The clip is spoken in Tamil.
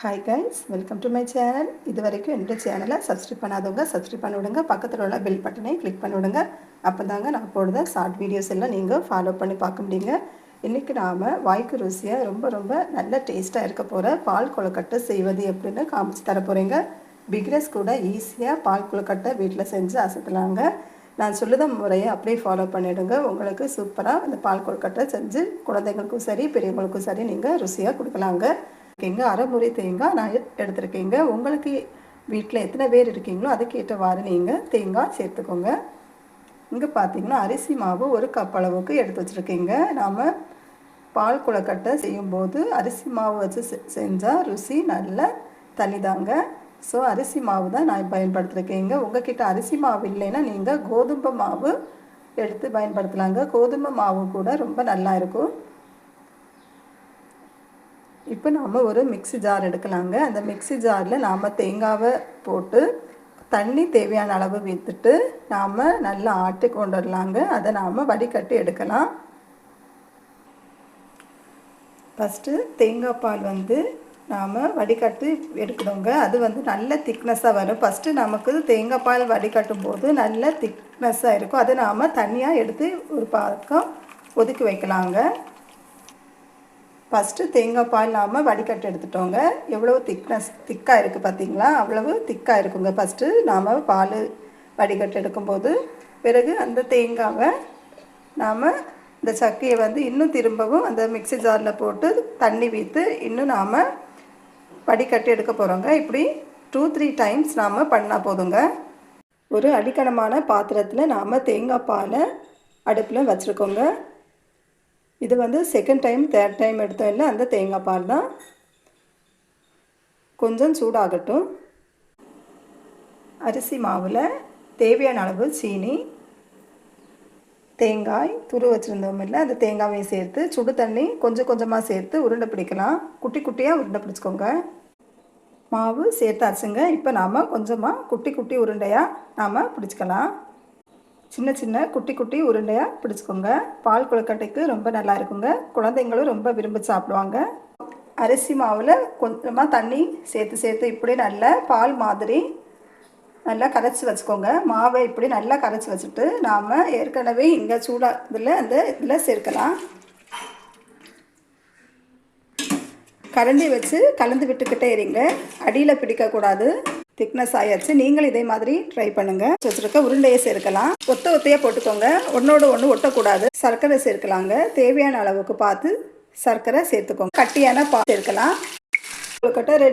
Hi guys, welcome to my channel. இது வரைக்கும் என்னோட சேனலை சப்ஸ்கிரைப் பண்ணாதவங்க சப்ஸ்கிரைப் பண்ணி விடுங்க. பக்கத்தில் உள்ள பெல் பட்டனை கிளிக் பண்ணி விடுங்க. அப்போ தாங்க நான் போடுற ஷார்ட் வீடியோஸ் எல்லாம் நீங்கள் ஃபாலோ பண்ணி பார்க்க முடியுங்க. இன்றைக்கி நாம் வாய்க்கு ருசியாக ரொம்ப நல்ல டேஸ்ட்டாக இருக்க போகிற பால் கொழுக்கட்டை செய்வது எப்படின்னு காமிச்சு தர போகிறேங்க. பிகினர்ஸ் கூட ஈஸியாக பால் கொழுக்கட்டை வீட்டில் செஞ்சு அசத்தலாங்க. நான் சொல்லுத முறையை அப்படியே ஃபாலோ பண்ணிவிடுங்க. உங்களுக்கு சூப்பராக இந்த பால் கொழுக்கட்டை செஞ்சு குழந்தைங்களுக்கும் சரி பெரியவங்களுக்கும் சரி நீங்கள் ருசியாக கொடுக்கலாங்க. அரை முறை தேங்காய் நான் எடுத்துருக்கேங்க. உங்களுக்கு வீட்டில் எத்தனை பேர் இருக்கீங்களோ அதுக்கேற்றவாறு நீங்கள் தேங்காய் சேர்த்துக்கோங்க. இங்கே பார்த்தீங்கன்னா அரிசி மாவு 1 கப் அளவுக்கு எடுத்து வச்சுருக்கீங்க. நாம் பால் கொழுக்கட்டை செய்யும்போது அரிசி மாவு வச்சு செஞ்சால் ருசி நல்ல தனிதாங்க. ஸோ அரிசி மாவு தான் நான் பயன்படுத்திருக்கேங்க. உங்கள்கிட்ட அரிசி மாவு இல்லைன்னா நீங்கள் கோதுமை மாவு எடுத்து பயன்படுத்தலாங்க. கோதுமை மாவு கூட ரொம்ப நல்லா இருக்கும். இப்போ நாம் ஒரு மிக்ஸி ஜார் எடுக்கலாங்க. அந்த மிக்ஸி ஜாரில் நாம் தேங்காவை போட்டு தண்ணி தேவையான அளவு விற்றுட்டு நாம் நல்லா ஆட்டி கொண்டு வரலாங்க. அதை நாம் வடிகட்டி எடுக்கலாம். ஃபஸ்ட்டு தேங்காய் பால் நாம் வடிகட்டி எடுக்கணுங்க. அது நல்ல திக்னஸாக வரும். ஃபஸ்ட்டு நமக்கு தேங்காய் பால் வடிகட்டும் போது நல்ல திக்னஸாக இருக்கும். அதை நாம் தனியாக எடுத்து ஒரு பக்கம் ஒதுக்கி வைக்கலாங்க. ஃபஸ்ட்டு தேங்காய் பால் நாம் வடிகட்டி எடுத்துட்டோங்க. எவ்வளோ திக்காக இருக்குது பார்த்தீங்களா? அவ்வளவு திக்காக இருக்குங்க. ஃபஸ்ட்டு நாம் பால் வடிகட்டி எடுக்கும்போது பிறகு அந்த தேங்காவை நாம் இந்த சக்கையை இன்னும் திரும்பவும் அந்த மிக்ஸி ஜாரில் போட்டு தண்ணி வீத்து இன்னும் நாம் வடிகட்டி எடுக்க போகிறோங்க. இப்படி 2-3 டைம்ஸ் நாம் பண்ணால் போதுங்க. ஒரு அடிக்கனமான பாத்திரத்தில் நாம் தேங்காய் பாலை அடுப்பில் வச்சுருக்கோங்க. இது செகண்ட் டைம் தேர்ட் டைம் எடுத்தோம் இல்லை, அந்த தேங்காய் பால் தான். கொஞ்சம் சூடாகட்டும். அரிசி மாவில் தேவையான அளவு சீனி, தேங்காய் துரு வச்சுருந்தோம் இல்லை, அந்த தேங்காவையும் சேர்த்து சுடு தண்ணி கொஞ்சமாக சேர்த்து உருண்டை பிடிக்கலாம். குட்டி குட்டியாக உருண்டை பிடிச்சிக்கோங்க. மாவு சேர்த்தாச்சுங்க. இப்போ நாம் கொஞ்சமாக குட்டி உருண்டையாக நாம் பிடிச்சிக்கலாம். சின்ன குட்டி உருண்டையாக பிடிச்சிக்கோங்க. பால் கொழுக்கட்டைக்கு ரொம்ப நல்லா இருக்குங்க. குழந்தைங்களும் ரொம்ப விரும்பி சாப்பிடுவாங்க. அரிசி மாவில் கொஞ்சமாக தண்ணி சேர்த்து இப்படி நல்லா பால் மாதிரி நல்லா கரைச்சி வச்சுக்கோங்க. மாவை இப்படி நல்லா கரைச்சி வச்சுட்டு நாம் ஏற்கனவே இங்கே சூடாக இதில் சேர்க்கலாம். கரண்டி வச்சு கலந்து விட்டுக்கிட்டே இருங்க. அடியில் பிடிக்கக்கூடாது. திக்னஸ் ஆயாச்சு. நீங்கள் இதே மாதிரி ட்ரை பண்ணுங்கள். வச்சுருக்க உருண்டையை சேர்க்கலாம். ஒத்தையாக போட்டுக்கோங்க. ஒன்றோடு ஒன்று ஒட்டக்கூடாது. சர்க்கரை சேர்க்கலாங்க. தேவையான அளவுக்கு பார்த்து சர்க்கரை சேர்த்துக்கோங்க. கட்டியான சேர்க்கலாம். கொழுக்கட்டை ரெடி.